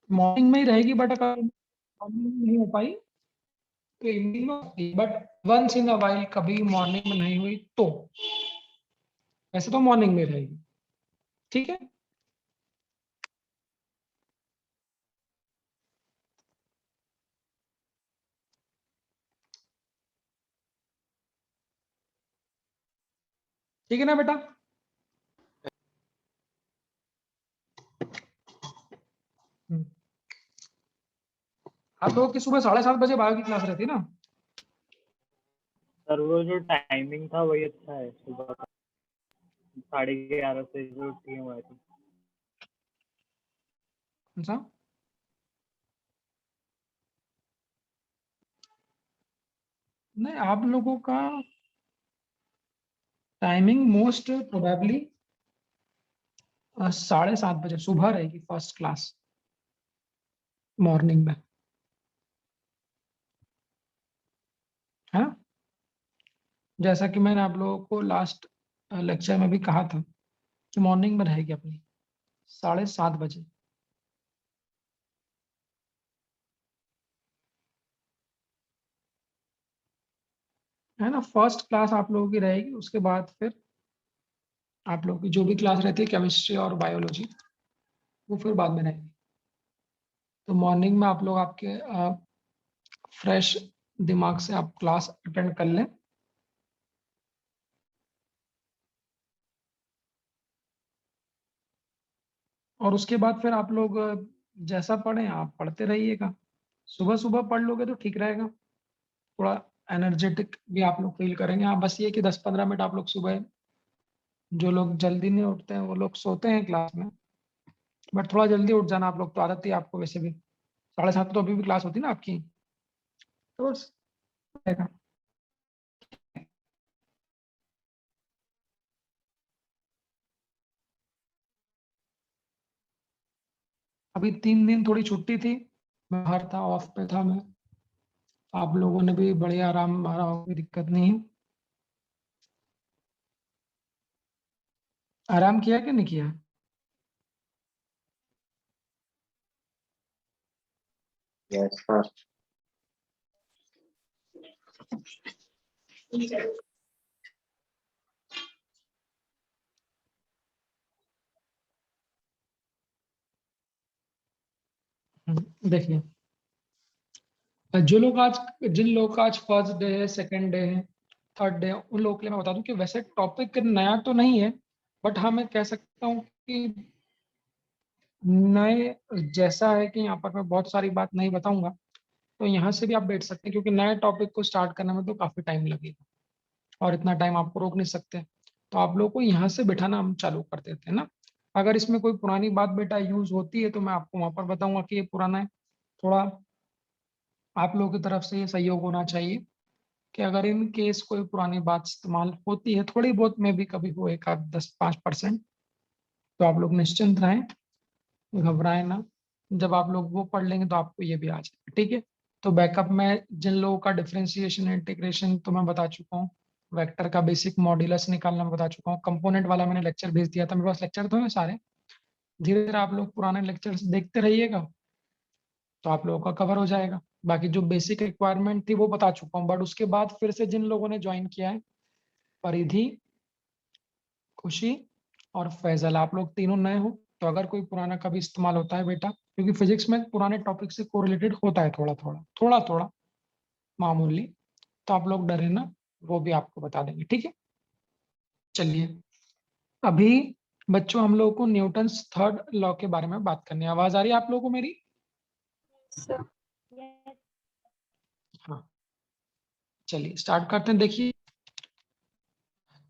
Morning में ही रहेगी, but अगर मॉर्निंग में नहीं हो पाई तो इवनिंग में होती है, but once in a while कभी मॉर्निंग में नहीं हुई तो वैसे तो मॉर्निंग में रहेगी। ठीक है, ठीक है ना बेटा। हम्म। आप लोगों की सुबह 7:30 बजे बायो की क्लास रहती है ना? सर वो जो टाइमिंग था वही अच्छा है, सुबह का 11:30 से जो टीम हुआ थी। अच्छा, नहीं आप लोगों का टाइमिंग मोस्ट प्रोबेबली 7:30 बजे सुबह रहेगी फर्स्ट क्लास मॉर्निंग में, है ना? जैसा कि मैंने आप लोगों को लास्ट लेक्चर में भी कहा था कि मॉर्निंग में रहेगी अपनी 7:30 बजे। है ना, फर्स्ट क्लास आप लोगों की रहेगी, उसके बाद फिर आप लोगों की जो भी क्लास रहती है केमिस्ट्री और बायोलॉजी वो फिर बाद में रहेगी। तो मॉर्निंग में आप लोग आपके फ्रेश दिमाग से आप क्लास अटेंड कर लें। और उसके बाद फिर आप लोग जैसा पढ़ें आप पढ़ते रहिएगा। सुबह सुबह पढ़ लोगे तो ठीक रहेगा, थोड़ा एनर्जेटिक भी आप लोग फील करेंगे। हाँ बस ये कि 10-15 मिनट आप लोग सुबह, जो लोग जल्दी नहीं उठते हैं वो लोग सोते हैं क्लास में, बट थोड़ा जल्दी उठ जाना आप लोग, तो आदत ही है आपको वैसे भी। 7:30 तो अभी भी क्लास होती है ना आपकी, तो बस रहेगा। अभी 3 दिन थोड़ी छुट्टी थी, मैं बाहर था, ऑफ पे था मैं। आप लोगों ने भी बढ़िया आराम मारा हो, कोई दिक्कत नहीं है। आराम किया कि नहीं किया? Yes, sir. देखिए, जो लोग आज जिन लोग का आज फर्स्ट डे है, सेकंड डे है, थर्ड डे है, उन लोगों के लिए मैं बता दूं कि वैसे टॉपिक नया तो नहीं है, बट हाँ मैं कह सकता हूँ कि नए जैसा है कि यहाँ पर मैं बहुत सारी बात नहीं बताऊंगा, तो यहाँ से भी आप बैठ सकते हैं, क्योंकि नए टॉपिक को स्टार्ट करने में तो काफी टाइम लगेगा और इतना टाइम आपको रोक नहीं सकते। तो आप लोगों को यहाँ से बिठाना हम चालू कर देते हैं ना। अगर इसमें कोई पुरानी बात बेटा यूज होती है तो मैं आपको वहां पर बताऊंगा कि ये पुराना है। थोड़ा आप लोगों की तरफ से ये सहयोग होना चाहिए कि अगर इन केस कोई पुरानी बात इस्तेमाल होती है, थोड़ी बहुत में भी कभी हो, एक आध 10-5%, तो आप लोग निश्चिंत रहें, घबराएं ना। जब आप लोग वो पढ़ लेंगे तो आपको ये भी आ जाएगा, ठीक है। तो बैकअप में जिन लोगों का डिफरेंशिएशन इंटीग्रेशन तो मैं बता चुका हूँ, वेक्टर का बेसिक मॉड्यूलस निकालना मैं बता चुका हूँ, कंपोनेंट वाला मैंने लेक्चर भेज दिया था, मेरे पास लेक्चर तो है सारे। धीरे धीरे आप लोग पुराने लेक्चर्स देखते रहिएगा तो आप लोगों का कवर हो जाएगा। बाकी जो बेसिक रिक्वायरमेंट थी वो बता चुका हूँ, बट उसके बाद फिर से जिन लोगों ने ज्वाइन किया है, परिधि, खुशी और फैजल, आप लोग तीनों नए हो, तो अगर कोई पुराना कभी इस्तेमाल होता है बेटा, क्योंकि फिजिक्स में पुराने टॉपिक से कोरिलेटेड होता है थोड़ा थोड़ा थोड़ा थोड़ा मामूली, तो आप लोग डरे ना, वो भी आपको बता देंगे, ठीक है। चलिए, अभी बच्चों हम लोगों को न्यूटन्स थर्ड लॉ के बारे में बात करनी है। आवाज आ रही है आप लोगों को मेरी? हाँ, चलिए स्टार्ट करते हैं। देखिए,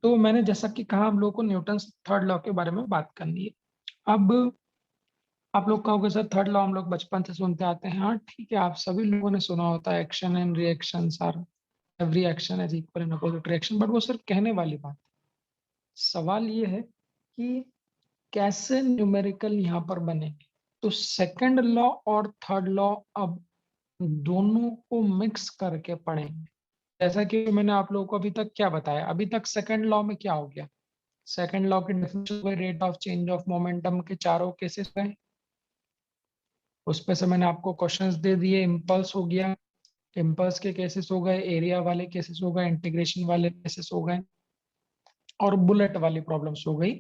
तो मैंने जैसा कि कहा हम लोग को न्यूटन्स थर्ड लॉ के बारे में बात करनी है। अब आप लोग कहोगे सर थर्ड लॉ हम लोग बचपन से सुनते आते हैं। हाँ ठीक है, आप सभी लोगों ने सुना होता है, action and reaction are, every action is equal in opposite reaction, but वो सिर्फ कहने वाली बात है। सवाल ये है कि कैसे न्यूमेरिकल यहाँ पर बनेंगे। तो सेकंड लॉ और थर्ड लॉ अब दोनों को मिक्स करके पढ़ेंगे। जैसा कि मैंने आप लोगों को अभी तक क्या बताया, अभी तक सेकंड लॉ में क्या हो गया, सेकंड लॉ की definition rate of change of momentum के चारों केसेस गए, उस पे से मैंने आपको क्वेश्चंस दे दिए। इम्पल्स हो गया, इम्पल्स के केसेस हो गए, एरिया वाले केसेस हो गए, इंटीग्रेशन वाले केसेस हो गए, और बुलेट वाली प्रॉब्लम्स हो गई,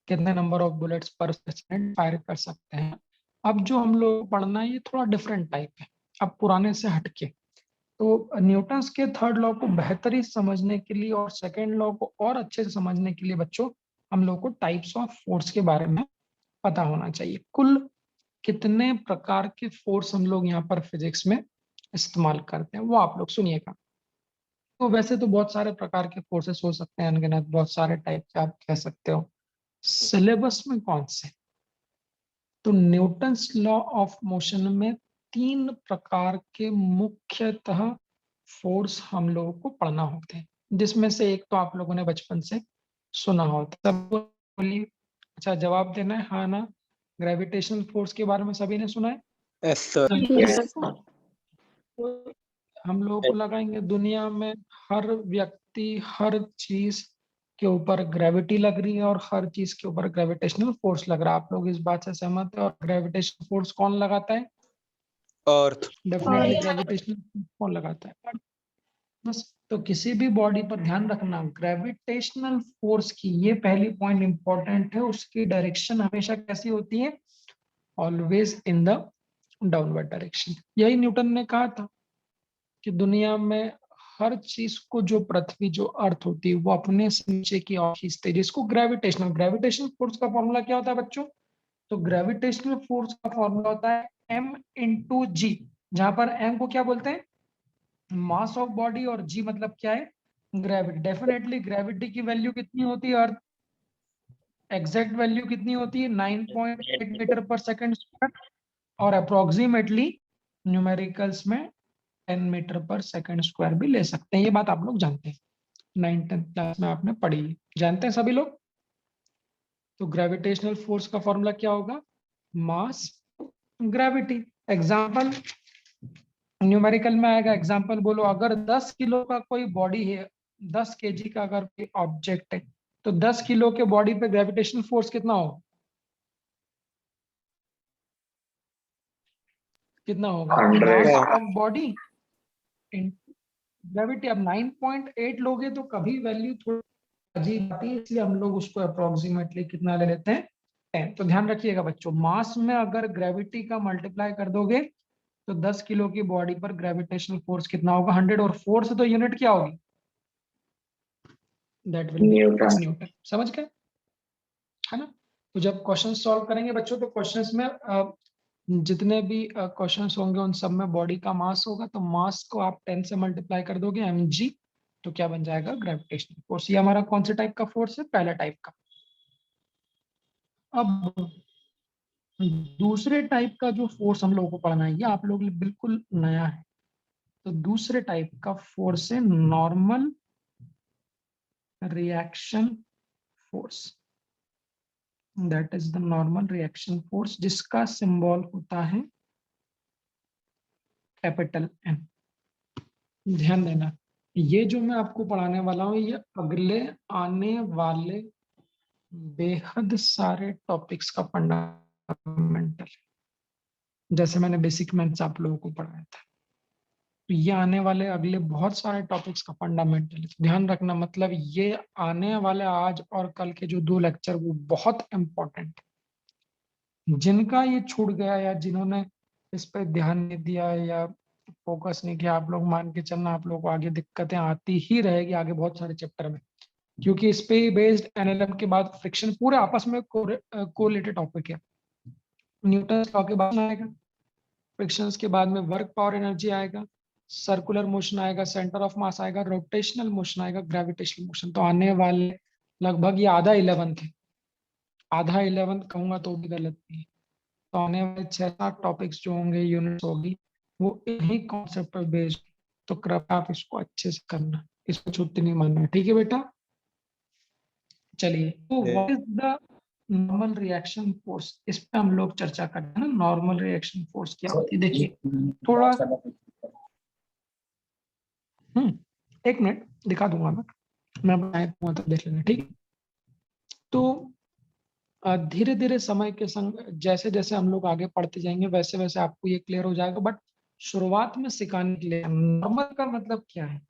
कितने नंबर ऑफ बुलेट्स पर सेकंड फायर कर सकते हैं। अब जो हम लोग पढ़ना है ये थोड़ा डिफरेंट टाइप है, अब पुराने से हटके। तो न्यूटन्स के थर्ड लॉ को बेहतरी समझने के लिए और सेकेंड लॉ को और अच्छे से समझने के लिए बच्चों, हम लोग को टाइप्स ऑफ फोर्स के बारे में पता होना चाहिए। कुल कितने प्रकार के फोर्स हम लोग यहाँ पर फिजिक्स में इस्तेमाल करते हैं वो आप लोग सुनिएगा। तो वैसे तो बहुत सारे प्रकार के फोर्सेस हो सकते हैं, अनगिनत बहुत सारे टाइप के आप कह सकते हो। सिलेबस में कौन से, तो न्यूटन्स लॉ ऑफ मोशन में 3 प्रकार के मुख्यतः फोर्स हम लोगों को पढ़ना होते हैं, जिसमें से एक तो आप लोगों ने बचपन से सुना होता है। सबको बोलिए, अच्छा जवाब देना है हाँ ना। ग्रेविटेशनल फोर्स के बारे में सभी ने सुना है? Yes sir. Yes. तो हम लोगों को लगाएंगे दुनिया में हर व्यक्ति हर चीज के ऊपर ग्रेविटी लग रही है और हर चीज के ऊपर ग्रेविटेशनल फोर्स लग रहा है। आप लोग इस बात से सहमत है? और ग्रेविटेशनल फोर्स कौन लगाता है? अर्थ। डेफिनेटली ग्रेविटेशनल फोर्स कौन लगाता है? बस। तो किसी भी बॉडी पर ध्यान रखना, ग्रेविटेशनल फोर्स की ये पहली पॉइंट इंपॉर्टेंट है, उसकी डायरेक्शन हमेशा कैसी होती है? Always in the downward direction. यही न्यूटन ने कहा था कि दुनिया में हर चीज को, जो पृथ्वी जो अर्थ होती है, वो अपने से नीचे की ओर खींचते हैं, जिसको ग्रेविटेशनल फोर्स का फॉर्मूला क्या होता है बच्चों? तो ग्रेविटेशनल फोर्स का फॉर्मूला होता है m इंटू जी, जहां पर m को क्या बोलते हैं? मास ऑफ बॉडी, और g मतलब क्या है? ग्रेविटी। डेफिनेटली ग्रेविटी की वैल्यू कितनी होती है अर्थ? एग्जैक्ट वैल्यू कितनी होती है? 9.8 मीटर पर सेकंड स्क्वायर, और अप्रोक्सीमेटली न्यूमेरिकल्स में 10 मीटर पर सेकंड स्क्वायर भी ले सकते हैं। ये बात आप लोग जानते हैं, 9th क्लास में आपने पढ़ी है, जानते हैं सभी लोग। तो ग्रेविटेशनल फोर्स का फॉर्मूला क्या होगा? मास ग्रेविटी। एग्जाम्पल न्यूमेरिकल में आएगा। एग्जाम्पल बोलो, अगर 10 किलो का कोई बॉडी है, 10 केजी का अगर कोई ऑब्जेक्ट है, तो 10 किलो के बॉडी पे ग्रेविटेशनल फोर्स कितना होगा? कितना होगा? 100. Mass of body gravity. अब 9.8 लोगे तो कभी वैल्यू थोड़ी अजीब आती है, इसलिए हम लोग उसको अप्रोक्सीमेटली कितना ले लेते हैं? 10। तो ध्यान रखिएगा बच्चों, मास में अगर ग्रेविटी का मल्टीप्लाई कर दोगे तो 10 किलो की बॉडी पर ग्रेविटेशनल फोर्स कितना होगा? 100। और फोर्स तो यूनिट क्या होगी? That will be Newton. Newton. समझ गए, है ना? तो जब क्वेश्चन सॉल्व करेंगे बच्चों, तो क्वेश्चंस में जितने भी क्वेश्चंस होंगे उन सब में बॉडी का मास होगा, तो मास को आप 10 से मल्टीप्लाई कर दोगे, mg, तो क्या बन जाएगा? Gravitational force. ये हमारा कौन से टाइप का फोर्स है? पहला टाइप का। अब दूसरे टाइप का जो फोर्स हम लोगों को पढ़ना है, ये आप लोग बिल्कुल नया है। तो दूसरे टाइप का फोर्स है normal reaction force. That is the normal reaction force, जिसका सिंबल होता है कैपिटल N। ध्यान देना, ये जो मैं आपको पढ़ाने वाला हूँ, ये अगले आने वाले बेहद सारे टॉपिक्स का फंडामेंटल है। जैसे मैंने बेसिक मैथ्स आप लोगों को पढ़ाया था, तो ये आने वाले अगले बहुत सारे टॉपिक्स का फंडामेंटल है। तो ध्यान रखना, मतलब ये आने वाले आज और कल के जो 2 लेक्चर, वो बहुत इंपॉर्टेंट है। जिनका ये छूट गया या जिन्होंने इस पर ध्यान नहीं दिया या फोकस नहीं किया, आप लोग मान के चलना, आप लोगों को आगे दिक्कतें आती ही रहेगी आगे बहुत सारे चैप्टर में, क्योंकि इस पे बेस्ड एनएलएम के बाद फ्रिक्शन पूरे आपस में कोरिलेटेड टॉपिक है। न्यूटन लॉ के बाद आएगा, फ्रिक्शंस के बाद में वर्क पावर एनर्जी आएगा, सर्कुलर मोशन आएगा, सेंटर ऑफ मास आएगा, रोटेशनल मोशन आएगा, ग्रेविटेशनल मोशन। तो आने वाले लगभग ये आधा 11th है, आधा 11th कहूंगा तो भी गलत नहीं है। तो आने वाले 6-7 टॉपिक्स जो होंगे, यूनिट्स होगी, वो इन्हीं कॉन्सेप्ट पर बेस्ड। तो कृपया आप इसको अच्छे से करना, इसको छुट्टी नहीं मानना, ठीक है बेटा? चलिए, तो what is the normal reaction force, इस पे हम लोग चर्चा करते हैं ना। नॉर्मल रिएक्शन फोर्स क्या होती है? देखिए थोड़ा, एक मिनट दिखा दूंगा मैं बनाया तो देख लेना, ठीक है? तो धीरे धीरे समय के संग जैसे जैसे हम लोग आगे पढ़ते जाएंगे वैसे वैसे आपको ये क्लियर हो जाएगा, बट शुरुआत में सिखाने के लिए नॉर्मल का मतलब क्या है,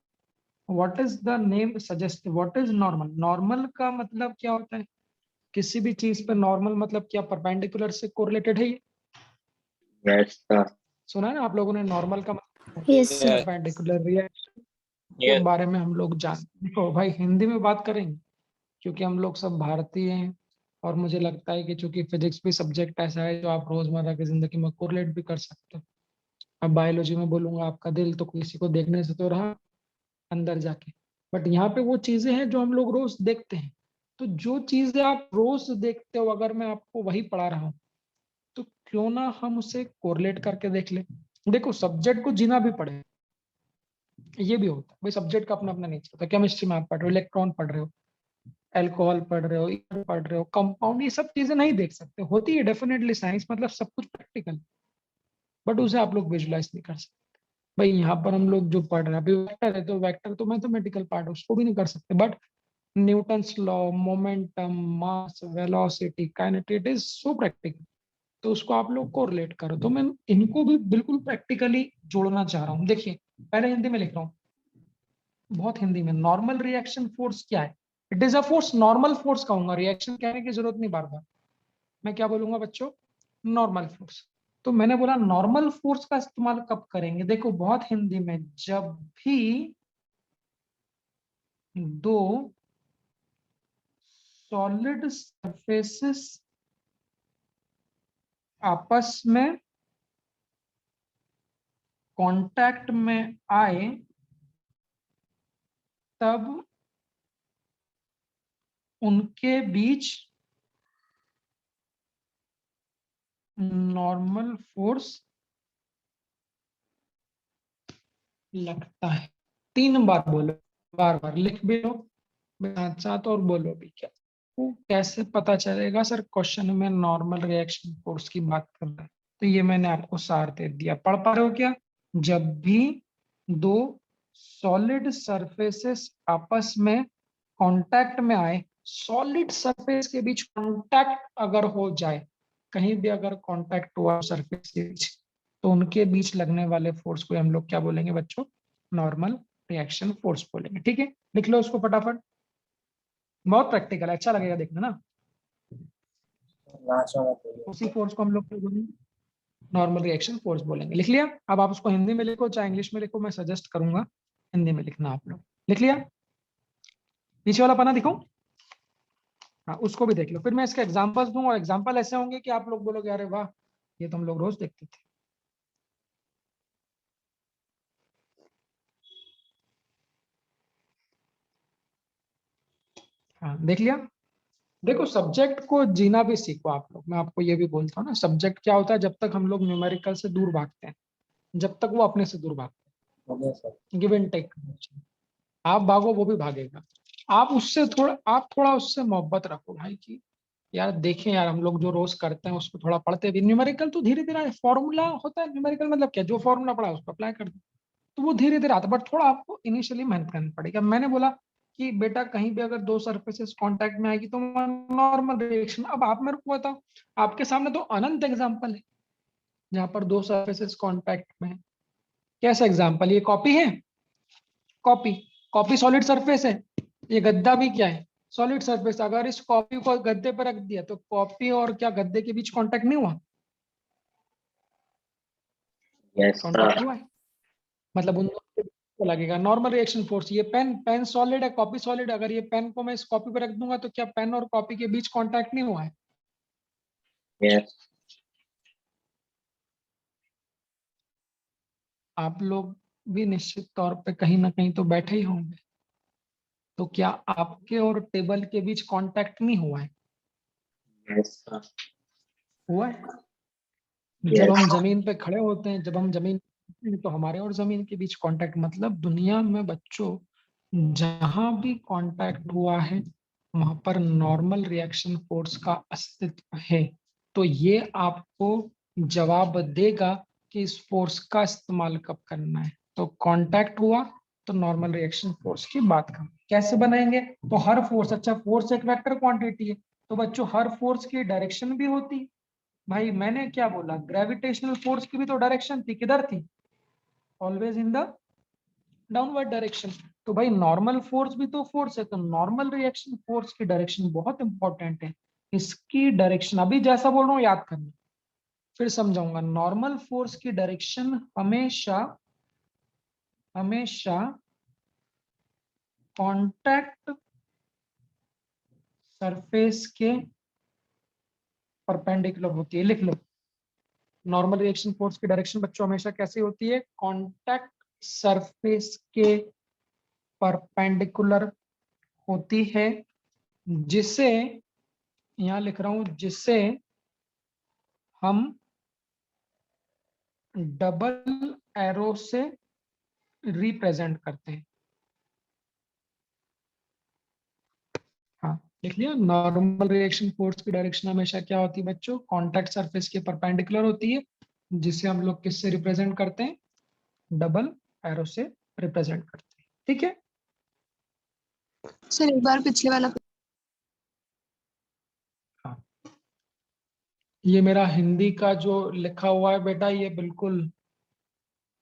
what is the name suggest, what is normal. Normal का मतलब क्या होता है, किसी भी चीज पे नॉर्मल मतलब क्या, परपेंडिकुलर से कोरिलेटेड है ये। Yes, sir. सुना है ना आप लोगों ने, नॉर्मल का मतलब Yes, sir. Yes. Perpendicular reaction के Yes. बारे में हम लोग जानते हैं। तो भाई हिंदी में बात करेंगे क्योंकि हम लोग सब भारतीय हैं, और मुझे लगता है कि चूंकि फिजिक्स भी सब्जेक्ट ऐसा है जो आप रोजमर्रा की जिंदगी में कोरिलेट भी कर सकते हो। अब बायोलॉजी में बोलूंगा आपका दिल तो किसी को देखने से तो रहा अंदर जाके, बट यहाँ पे वो चीजें हैं जो हम लोग रोज देखते हैं। तो जो चीजें आप रोज देखते हो अगर मैं आपको वही पढ़ा रहा हूँ तो क्यों ना हम उसे कोरिलेट करके देख ले। देखो सब्जेक्ट को जीना भी पड़े, ये भी होता है भाई, सब्जेक्ट का अपना अपना नेचर होता है। केमिस्ट्री में आप पढ़ रहे हो, इलेक्ट्रॉन पढ़ रहे हो, अल्कोहल पढ़ रहे हो, ईथर पढ़ रहे हो, कंपाउंड, ये सब चीजें नहीं देख सकते, होती है डेफिनेटली, साइंस मतलब सब कुछ प्रैक्टिकल, बट उसे आप लोग विजुलाइज नहीं कर सकते। भाई यहाँ पर हम लोग जो पढ़ रहे हैं अभी वेक्टर है, तो वेक्टर तो मैथमेटिकल पार्ट है, उसको भी नहीं कर सकते, but Newton's law, momentum, mass, velocity, kinetic, it is so practical, तो उसको आप लोग को रिलेट करो। तो मैं इनको भी बिल्कुल प्रैक्टिकली जोड़ना चाह रहा हूँ। देखिए पहले हिंदी में लिख रहा हूँ, बहुत हिंदी में। नॉर्मल रिएक्शन फोर्स क्या है, it is a force, normal force कहूंगा, रिएक्शन कहने की जरूरत नहीं बार बार, मैं क्या बोलूंगा बच्चों, नॉर्मल फोर्स। तो मैंने बोला नॉर्मल फोर्स का इस्तेमाल कब करेंगे, देखो बहुत हिंदी में, जब भी दो सॉलिड सरफेसेस आपस में कांटेक्ट में आए तब उनके बीच नॉर्मल फोर्स लगता है। 3 बार बोलो, बार बार लिख भी लो साथ साथ और बोलो भी। क्या वो कैसे पता चलेगा सर, क्वेश्चन में नॉर्मल रिएक्शन फोर्स की बात कर रहा है, तो ये मैंने आपको सार दे दिया, पढ़ पा रहे हो क्या। जब भी दो सॉलिड सरफेसेस आपस में कांटेक्ट में आए, सॉलिड सरफेस के बीच कांटेक्ट अगर हो जाए, कहीं भी अगर कांटेक्ट हुआ सरफेस के बीच, तो उनके बीच लगने वाले फोर्स को हम लोग क्या बोलेंगे बच्चों, नॉर्मल रिएक्शन फोर्स बोलेंगे। ठीक है, लिख लो उसको फटाफट, बहुत प्रैक्टिकल है, अच्छा लगेगा देखना ना। उसी फोर्स को हम लोग नॉर्मल रिएक्शन फोर्स बोलेंगे। लिख लिया, अब आप उसको हिंदी में लिखो चाहे इंग्लिश में लिखो, मैं सजेस्ट करूंगा हिंदी में लिखना आप लोग। लिख लिया, नीचे वाला पन्ना दिखाऊं, हाँ उसको भी देख लो, फिर मैं इसके एग्जांपल्स दूंगा, और एग्जांपल ऐसे होंगे कि आप लोग बोलोगे अरे वाह ये तो हम लोग रोज देखते थे। हाँ देख लिया। देखो सब्जेक्ट को जीना भी सीखो आप लोग, मैं आपको ये भी बोलता हूँ ना, सब्जेक्ट क्या होता है, जब तक हम लोग न्यूमेरिकल से दूर भागते हैं, जब तक वो अपने से दूर भागते हैं, गिव एंड टेक, आप भागो वो भी भागेगा। आप थोड़ा उससे मोहब्बत रखो भाई की, यार देखें यार हम लोग जो रोज करते हैं उसको थोड़ा पढ़ते भी, न्यूमेरिकल तो धीरे धीरे, फॉर्मूला होता है न्यूमेरिकल, मतलब क्या, जो फॉर्मूला पढ़ा है उसको अप्लाई कर दो, तो वो धीरे धीरे आता है, बट थोड़ा आपको इनिशियली मेहनत करनी पड़ेगी। मैंने बोला कि बेटा कहीं भी अगर दो सरफेसेस कांटेक्ट में आएगी तो नॉर्मल रिएक्शन। अब आप मेरे को बताओ, आपके सामने तो अनंत एग्जांपल है जहां पर दो सरफेसेस कांटेक्ट में है। कैसा एग्जांपल, ये कॉपी है, कॉपी, कॉपी सॉलिड सरफेस है, ये गद्दा भी क्या है, सॉलिड सरफेस। अगर इस कॉपी को गद्दे पर रख दिया तो कॉपी और क्या गद्दे के बीच कांटेक्ट नहीं हुआ, Yes, कांटेक्ट sir. हुआ है, मतलब उन दोनों के बीच में लगेगा नॉर्मल रिएक्शन फोर्स। ये पेन, पेन सॉलिड है, कॉपी सॉलिड, अगर ये पेन को मैं इस कॉपी पर रख दूंगा तो क्या पेन और कॉपी के बीच कांटेक्ट नहीं हुआ है। Yes. आप लोग भी निश्चित तौर पे कहीं ना कहीं तो बैठे ही होंगे, तो क्या आपके और टेबल के बीच कांटेक्ट नहीं हुआ है, Yes, sir. हुआ है। जब Yes. हम जमीन पे खड़े होते हैं, जब हम जमीन तो हमारे और जमीन के बीच कांटेक्ट, मतलब दुनिया में बच्चों जहां भी कांटेक्ट हुआ है वहां पर नॉर्मल रिएक्शन फोर्स का अस्तित्व है। तो ये आपको जवाब देगा कि इस फोर्स का इस्तेमाल कब करना है। तो कांटेक्ट हुआ तो नॉर्मल रिएक्शन फोर्स की बात करें, कैसे बनाएंगे, तो हर फोर्स, अच्छा फोर्स एक वेक्टर क्वांटिटी है, तो बच्चों हर फोर्स की डायरेक्शन भी होती। भाई मैंने क्या बोला, ग्रेविटेशनल फोर्स की भी तो डायरेक्शन थी, किधर थी? Always in the downward direction. तो भाई नॉर्मल फोर्स भी तो फोर्स है, तो नॉर्मल रिएक्शन फोर्स की डायरेक्शन बहुत इंपॉर्टेंट है। इसकी डायरेक्शन अभी जैसा बोल रहा हूँ याद करना, फिर समझाऊंगा। नॉर्मल फोर्स की डायरेक्शन हमेशा हमेशा कांटेक्ट सरफेस के परपेंडिकुलर होती है। लिख लो, नॉर्मल रिएक्शन फोर्स की डायरेक्शन बच्चों हमेशा कैसी होती है? कांटेक्ट सरफेस के परपेंडिकुलर होती है, जिसे यहां लिख रहा हूं, जिसे हम डबल एरो से रिप्रेजेंट करते हैं। हाँ लिख लिया, नॉर्मल रिएक्शन फोर्स की डायरेक्शन हमेशा क्या होती है बच्चों? कांटेक्ट सरफेस के परपेंडिकुलर होती है, जिसे हम लोग किससे रिप्रेजेंट करते हैं? डबल एरो से रिप्रेजेंट करते हैं। ठीक है, सर एक बार पिछले वाला हाँ ये मेरा हिंदी का जो लिखा हुआ है बेटा, ये बिल्कुल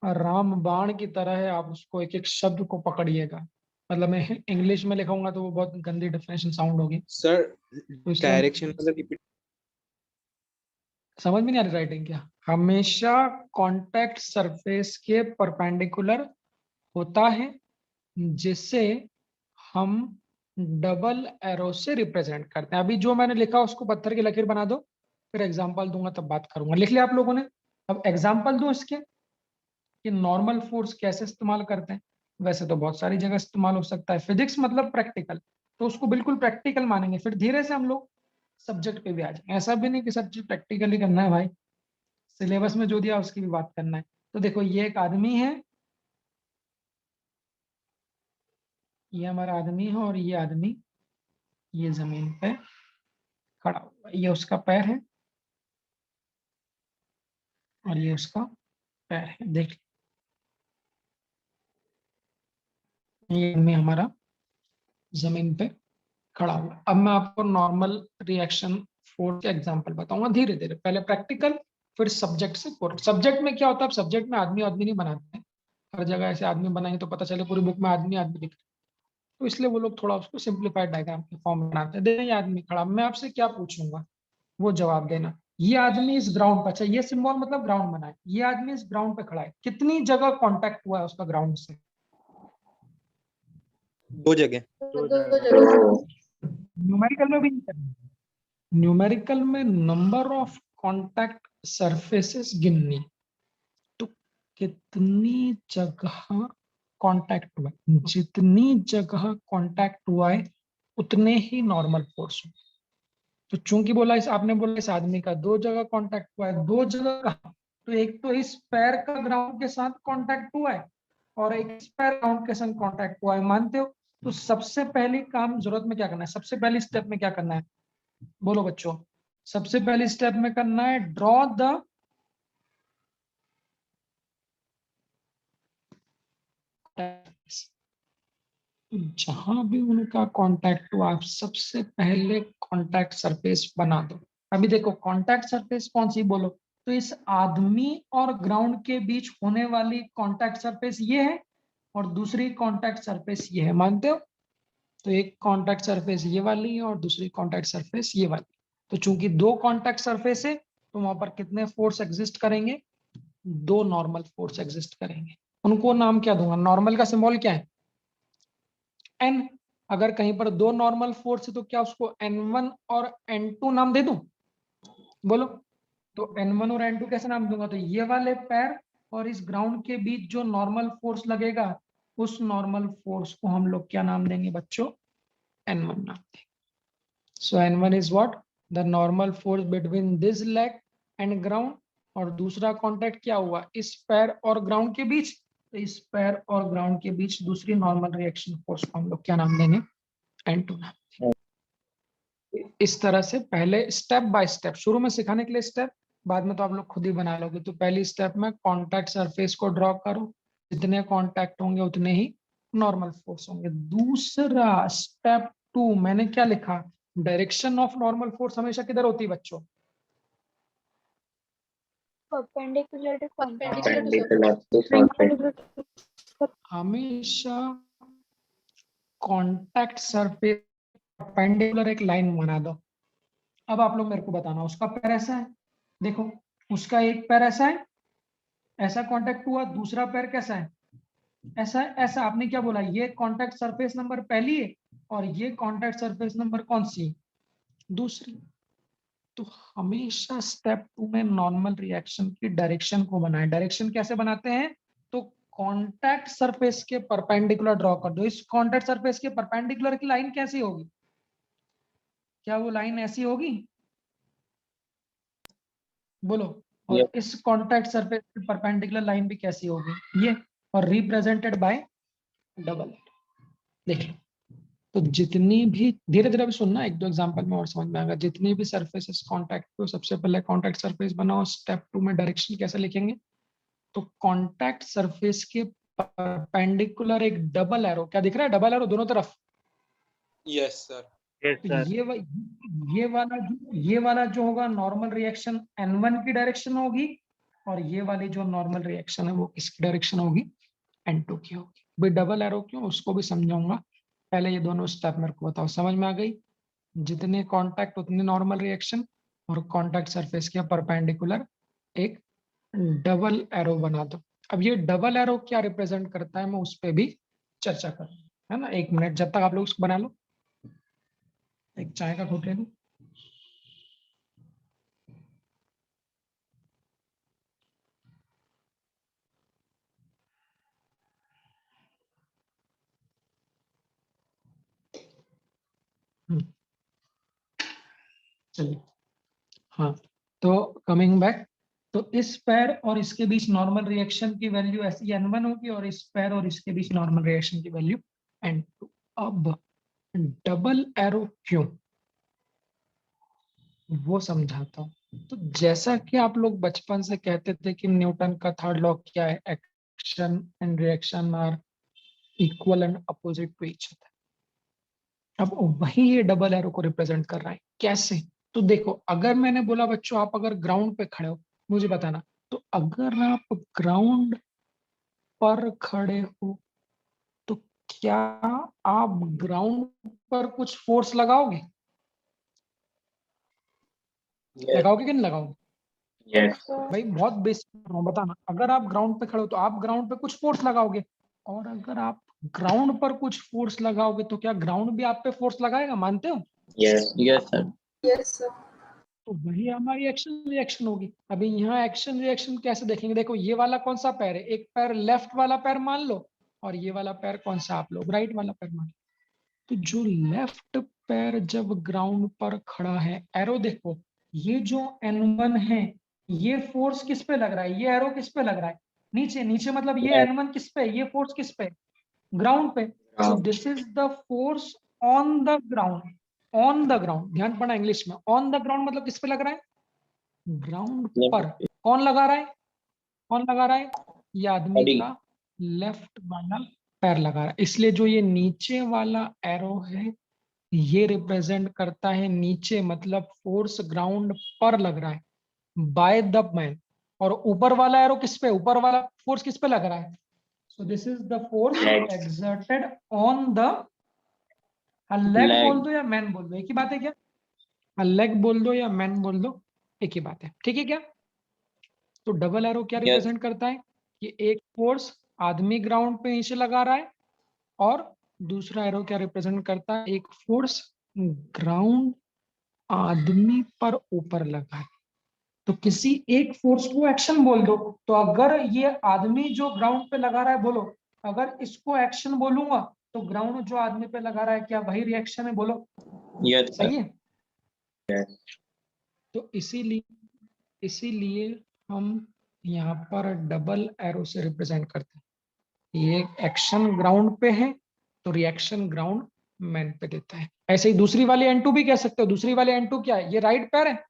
राम बाण की तरह है, आप उसको एक एक शब्द को पकड़िएगा। मतलब मैं इंग्लिश में लिखाऊंगा तो वो बहुत गंदी डेफिनेशन साउंड होगी, सर तो इसलिए डायरेक्शन मतलब रिपीट। समझ में नहीं आ रही राइटिंग क्या? हमेशा कांटेक्ट सरफेस के परपेंडिकुलर होता है, जिसे हम डबल एरो से रिप्रेजेंट करते हैं। अभी जो मैंने लिखा उसको पत्थर की लकीर बना दो, फिर एग्जांपल दूंगा तब बात करूंगा। लिख लिया आप लोगों ने? अब एग्जांपल दूं इसके कि नॉर्मल फोर्स कैसे इस्तेमाल करते हैं। वैसे तो बहुत सारी जगह इस्तेमाल हो सकता है, फिजिक्स मतलब प्रैक्टिकल, तो उसको बिल्कुल प्रैक्टिकल मानेंगे, फिर धीरे से हम लोग सब्जेक्ट पे भी आ जाएंगे। ऐसा भी नहीं कि सब चीज प्रैक्टिकली करना है भाई, सिलेबस में जो दिया उसकी भी बात करना है। तो देखो ये एक आदमी है, ये हमारा आदमी है, और ये आदमी ये जमीन पे खड़ा हुआ है। ये उसका पैर है और ये उसका पैर है। देख, ये आदमी हमारा जमीन पे खड़ा हुआ है। अब मैं आपको नॉर्मल रिएक्शन फोर्स के एग्जांपल बताऊंगा धीरे धीरे, पहले प्रैक्टिकल फिर सब्जेक्ट से कोर्स। सब्जेक्ट में क्या होता है? सब्जेक्ट में आदमी आदमी नहीं बनाते हैं, हर जगह ऐसे आदमी बनाएंगे तो पता चले पूरी बुक में आदमी आदमी दिख रहा है, तो इसलिए वो लोग थोड़ा उसको सिंप्लीफाइड डायग्राम के फॉर्म में बनाते हैं। देखिए ये आदमी खड़ा, मैं आपसे क्या पूछूंगा वो जवाब देना। ये आदमी इस ग्राउंड पर, अच्छा ये सिंबल मतलब ग्राउंड बना है, ये आदमी इस ग्राउंड पे खड़ा है, कितनी जगह कांटेक्ट हुआ है उसका ग्राउंड से? 2 जगह। दो दो जगह। जगह। न्यूमेरिकल में भी नहीं करना, न्यूमेरिकल में नंबर ऑफ कांटेक्ट सरफेसेस गिननी, तो कितनी जगह कांटेक्ट हुआ है, जितनी जगह कांटेक्ट हुआ है उतने ही नॉर्मल फोर्स हुए। तो चूंकि बोला इस आपने बोला इस आदमी का 2 जगह कांटेक्ट हुआ है, 2 जगह कहाँ? तो एक तो इस पैर का ग्राउंड के साथ कांटेक्ट हुआ है, और एक इस पैर ग्राउंड के साथ कांटेक्ट हुआ है, मानते हो? तो सबसे पहली काम जरूरत में क्या करना है? सबसे पहली स्टेप में क्या करना है? बोलो बच्चों, सबसे पहली स्टेप में करना है ड्रॉ द जहां भी उनका कांटेक्ट हुआ आप सबसे पहले कांटेक्ट सरफेस बना दो। अभी देखो कांटेक्ट सरफेस कौन सी बोलो, तो इस आदमी और ग्राउंड के बीच होने वाली कांटेक्ट सरफेस ये है, और दूसरी कांटेक्ट सरफेस ये है, मानते हो? तो एक कांटेक्ट सरफेस ये वाली है और दूसरी कांटेक्ट सरफेस ये वाली। तो चूंकि 2 कांटेक्ट सरफेस है तो वहां पर कितने फोर्स एग्जिस्ट करेंगे? 2 नॉर्मल फोर्स एग्जिस्ट करेंगे। उनको नाम क्या दूंगा? नॉर्मल का सिंबल क्या है? एन। अगर कहीं पर 2 नॉर्मल फोर्स है तो क्या उसको N1 और N2 नाम दे दूं? बोलो, तो N1 और N2 कैसे नाम दूंगा? तो ये वाले पैर और इस ग्राउंड के बीच जो नॉर्मल फोर्स लगेगा, उस नॉर्मल फोर्स को हम लोग क्या नाम देंगे बच्चों? N1 नाम देंगे। सो N1 is what? The normal force between this leg and ground. और दूसरा कांटेक्ट क्या हुआ? इस पैर और ग्राउंड के बीच, तो इस पैर और ग्राउंड के बीच दूसरी नॉर्मल रिएक्शन फोर्स को हम लोग क्या नाम देंगे? N2 नाम देंगे। इस तरह से पहले स्टेप बाय स्टेप, शुरू में सिखाने के लिए स्टेप, बाद में तो आप लोग खुद ही बना लोगे। तो पहली स्टेप में कांटेक्ट सरफेस को ड्रॉ करो, जितने कांटेक्ट होंगे उतने ही नॉर्मल फोर्स होंगे। दूसरा स्टेप 2 मैंने क्या लिखा? डायरेक्शन ऑफ नॉर्मल फोर्स हमेशा किधर होती है बच्चों? Perpendicular to perpendicular to surface. हमेशा कांटेक्ट सरफेस परपेंडिकुलर एक लाइन बना दो। अब आप लोग मेरे को बताना, उसका पैर ऐसा है, देखो उसका एक पैर ऐसा है, ऐसा कांटेक्ट हुआ, दूसरा पैर कैसा है, ऐसा है, ऐसा। आपने क्या बोला, ये कांटेक्ट सरफेस नंबर पहली है और ये कांटेक्ट सरफेस नंबर कौन सी है, दूसरी। तो हमेशा स्टेप 2 में नॉर्मल रिएक्शन की डायरेक्शन को बनाए। डायरेक्शन कैसे बनाते हैं, तो कांटेक्ट सरफेस के परपेंडिकुलर ड्रॉ कर दो। इस कांटेक्ट सरफेस के परपेंडिकुलर की लाइन कैसी होगी, क्या वो लाइन ऐसी होगी, बोलो। और Yes. इस कांटेक्ट सरफेस की परपेंडिकुलर लाइन भी कैसी होगी, ये, और रिप्रेजेंटेड बाय डबल। देख लो, तो जितनी भी, धीरे धीरे भी सुनना, एक दो एग्जांपल में और समझ में आएगा। जितनी भी सरफेसेस कांटेक्ट पे, सबसे पहले कांटेक्ट सरफेस बनाओ। स्टेप 2 में डायरेक्शन कैसे लिखेंगे, तो कांटेक्ट सरफेस के परपेंडिकुलर एक डबल एरो, क्या दिख रहा है, डबल एरो दोनों तरफ। Yes sir. यस तो सर। ये वाला जो होगा नॉर्मल रिएक्शन N1 की डायरेक्शन होगी, और ये वाली जो नॉर्मल रिएक्शन है वो किसकी डायरेक्शन होगी, N2 की होगी। भाई डबल एरो क्यों, उसको भी समझाऊंगा, पहले ये दोनों स्टेप मेरे को बताओ। समझ में आ गई, जितने कांटेक्ट उतने नॉर्मल रिएक्शन, और कांटेक्ट सरफेस के परपेंडिकुलर एक डबल एरो बना दो। अब ये डबल एरो क्या रिप्रेजेंट करता है, मैं उस पर भी चर्चा करूँ, है ना। एक मिनट, जब तक आप लोग उसको बना लो, एक चाय का घूंट ले लूं। चलिए, हाँ, तो कमिंग बैक, तो इस पैर और इसके बीच नॉर्मल रिएक्शन की वैल्यू ऐसी N1 होगी, और इस पैर और इसके बीच नॉर्मल रिएक्शन की वैल्यू N2। अब डबल एरो क्यों, वो समझाता हूँ। तो जैसा कि आप लोग बचपन से कहते थे कि न्यूटन का थर्ड लॉ क्या है, action and reaction are equal and opposite to each other. अब वही ये डबल एरो को रिप्रेजेंट कर रहा है, कैसे, तो देखो, अगर मैंने बोला बच्चों, आप अगर ग्राउंड पे खड़े हो, मुझे बताना, तो अगर आप ग्राउंड पर खड़े हो, तो क्या आप ग्राउंड पर कुछ फोर्स लगाओगे, Yes. लगाओगे कि नहीं लगाओगे? Yes. भाई बहुत बेसिक बताना, अगर आप ग्राउंड पे खड़े हो तो आप ग्राउंड पे कुछ फोर्स लगाओगे, और अगर आप ग्राउंड पर कुछ फोर्स लगाओगे तो क्या ग्राउंड भी आप पे फोर्स लगाएगा, मानते हो? Yes. Yes, sir. Yes sir. तो वही हमारी एक्शन रिएक्शन होगी। अभी यहाँ एक्शन रिएक्शन कैसे देखेंगे, देखो ये वाला कौन सा पैर है, एक पैर लेफ्ट वाला पैर मान लो, और ये वाला पैर कौन सा, आप लोग राइट वाला पैर मान लो। तो जो लेफ्ट पैर जब ग्राउंड पर खड़ा है, एरो देखो, ये जो N1 है, ये फोर्स किस पे लग रहा है, ये एरो किस पे लग रहा है, नीचे, नीचे मतलब ये Yes. N1 किस पे, ये फोर्स किस पे, ग्राउंड पे। सो Ground. This is the force on the ground, on the ground, ध्यान पड़ना इंग्लिश में, ऑन द ग्राउंड मतलब किस पे लग रहा है, ग्राउंड पर। कौन लगा रहा है, कौन लगा रहा है, ये आदमी Body. का लेफ्ट वाला पैर लगा रहा है। इसलिए जो ये नीचे वाला एरो है, ये रिप्रेजेंट करता है नीचे, मतलब फोर्स ग्राउंड पर लग रहा है बाय द मैन। और ऊपर वाला एरो किस पे, ऊपर वाला फोर्स किस पे लग रहा है, so this is the force Legs. Exerted on the, leg Leg. बोल दो या मैन बोल दो, एक ही बात है क्या, लेग बोल दो या मैन बोल दो, एक ही बात है, ठीक है क्या। तो डबल एरो क्या Yes. रिप्रेजेंट करता है, कि एक फोर्स आदमी ग्राउंड पे नीचे लगा रहा है, और दूसरा एरो क्या रिप्रेजेंट करता है, एक फोर्स ग्राउंड आदमी पर ऊपर लगा है। तो किसी एक फोर्स को एक्शन बोल दो, तो अगर ये आदमी जो ग्राउंड पे लगा रहा है, बोलो, अगर इसको एक्शन बोलूंगा, तो ग्राउंड जो आदमी पे लगा रहा है, क्या वही रिएक्शन है, बोलो, Yes, sir. सही है। Yes. तो इसीलिए हम यहाँ पर डबल एरो से रिप्रेजेंट करते हैं। ये एक्शन ग्राउंड पे है, तो रिएक्शन ग्राउंड मैन पे देता है। ऐसे ही दूसरी वाली N2 भी कह सकते हो। दूसरी वाली N2 क्या है, ये राइट पैर है,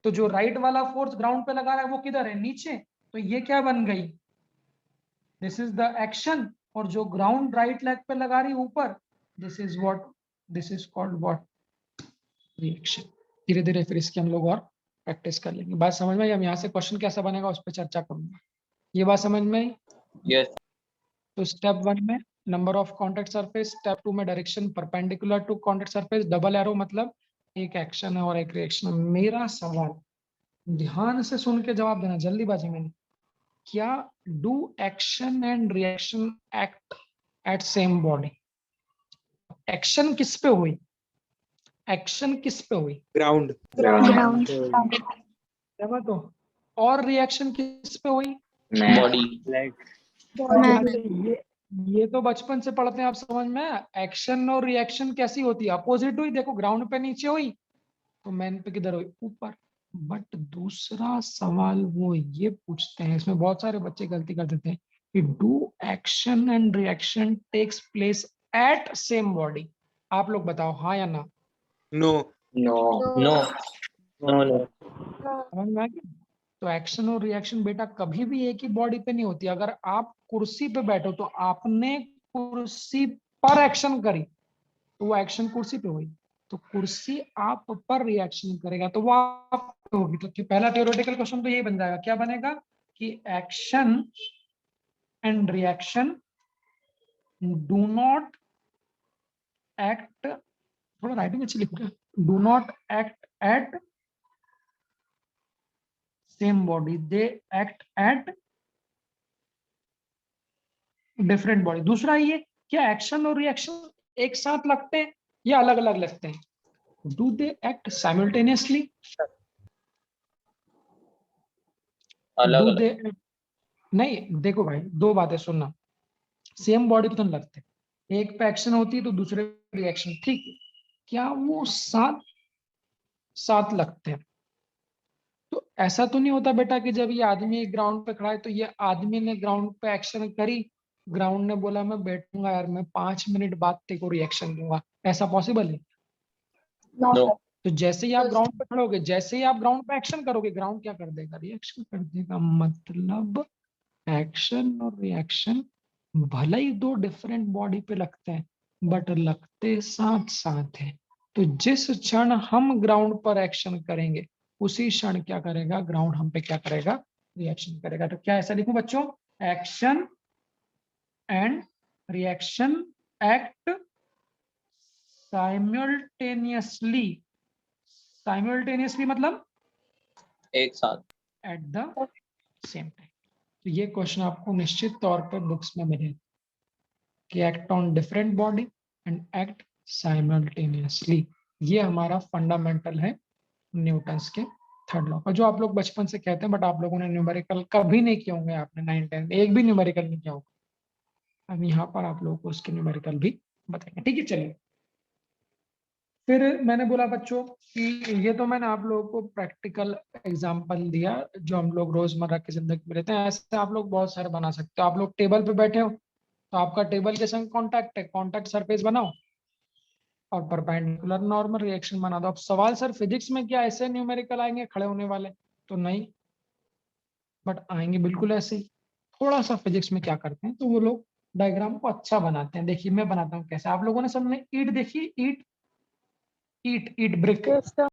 तो जो राइट वाला फोर्स ग्राउंड पे लगा रहा है वो किधर है, नीचे। तो ये क्या बन गई, दिस इज द एक्शन, और जो ग्राउंड राइट लेग पे लगा रही ऊपर, this is what, this is called what, reaction. धीरे धीरे फिर इसकी हम लोग और प्रैक्टिस कर लेंगे। बात समझ में आई? हम यहाँ से क्वेश्चन कैसा बनेगा उस पर चर्चा करूंगा। ये बात समझ में आई? Yes. तो स्टेप 1 में number of contact surface, step 2 में direction perpendicular to contact surface, double arrow मतलब एक एक्शन है और एक रिएक्शन। मेरा सवाल ध्यान से सुन के जवाब देना, जल्दीबाजी में नहीं। क्या do action and reaction act at same body? Action किस पे हुई? एक्शन किस पे हुई? Ground. Ground. क्या बात हो? और रिएक्शन किस पे हुई? Body. Man. ये तो बचपन से पढ़ते हैं, आप समझ में। एक्शन और रिएक्शन कैसी होती है? अपोजिट हुई। देखो ग्राउंड पे नीचे हुई तो मैन पे किधर हुई? ऊपर। बट दूसरा सवाल वो ये पूछते हैं, इसमें बहुत सारे बच्चे गलती कर देते हैं कि do action and reaction takes place at same body. आप लोग बताओ हाँ या ना? No. No. No. No. No. समझ में आ गया? तो एक्शन और रिएक्शन बेटा कभी भी एक ही बॉडी पे नहीं होती। अगर आप कुर्सी पे बैठो तो आपने कुर्सी पर एक्शन करी तो वो एक्शन कुर्सी पे हुई, तो कुर्सी आप पर रिएक्शन करेगा तो वो आप पे होगी। तो पहला थ्योरेटिकल क्वेश्चन तो यही बन जाएगा। क्या बनेगा कि action and reaction do not act, थोड़ा राइटिंग अच्छी लिखूंगा, do not act at same body, they act at different body. दूसरा ये, क्या एक्शन और रिएक्शन एक साथ लगते हैं या अलग अलग लगते हैं? Do they act simultaneously? अलग डू अलग. दे, नहीं देखो भाई दो बातें सुनना। सेम बॉडी पे तो नहीं लगते, एक पे एक्शन होती है तो दूसरे पे रिएक्शन, ठीक है। क्या वो साथ साथ लगते हैं? तो ऐसा तो नहीं होता बेटा कि जब ये आदमी ग्राउंड पे खड़ा है तो ये आदमी ने ग्राउंड पे एक्शन करी, ग्राउंड ने बोला मैं बैठूंगा यार, मैं 5 मिनट बाद तेरे को रिएक्शन दूंगा। ऐसा पॉसिबल है? No. तो जैसे ही आप ग्राउंड पे खड़ोगे, जैसे ही आप ग्राउंड पे एक्शन करोगे, ग्राउंड क्या कर देगा? रिएक्शन कर देगा। मतलब एक्शन और रिएक्शन भले ही दो डिफरेंट बॉडी पे लगते हैं बट लगते साथ साथ हैं। तो जिस क्षण हम ग्राउंड पर एक्शन करेंगे उसी क्षण क्या करेगा? ग्राउंड हम पे क्या करेगा? रिएक्शन करेगा। तो क्या ऐसा लिखूं बच्चों? Action and reaction act simultaneously. Simultaneously मतलब एक साथ. At the same time. तो ये क्वेश्चन आपको निश्चित तौर पर बुक्स में मिलेगा कि act on different body and act simultaneously. ये हमारा फंडामेंटल है न्यूटन्स के थर्ड लॉ का, जो आप लोग बचपन से कहते हैं बट आप लोगों ने न्यूमेरिकल कभी नहीं किए होंगे। आपने 9-10 में एक भी न्यूमेरिकल नहीं किया होगा। अब यहाँ पर आप लोगों को उसके न्यूमेरिकल भी बताएंगे, ठीक है। चलिए, फिर मैंने बोला बच्चों कि ये तो मैंने आप लोगों को प्रैक्टिकल एग्जांपल दिया जो हम लोग रोजमर्रा की जिंदगी में रहते हैं। ऐसे आप लोग बहुत सारे बना सकते हो। आप लोग टेबल पे बैठे हो तो आपका टेबल के संग कांटेक्ट है, कांटेक्ट सरफेस बनाओ और परपेंडिकुलर नॉर्मल रिएक्शन बना दो। अब सवाल सर फिजिक्स में क्या ऐसे न्यूमेरिकल आएंगे खड़े होने वाले? तो नहीं, बट आएंगे बिल्कुल ऐसे ही। थोड़ा सा फिजिक्स में क्या करते हैं तो वो लोग डायग्राम को अच्छा बनाते हैं। देखिए मैं बनाता हूँ कैसे। आप लोगों ने सबने ईट देखी? ईट ईट ईट ब्रिक, Yes, sir.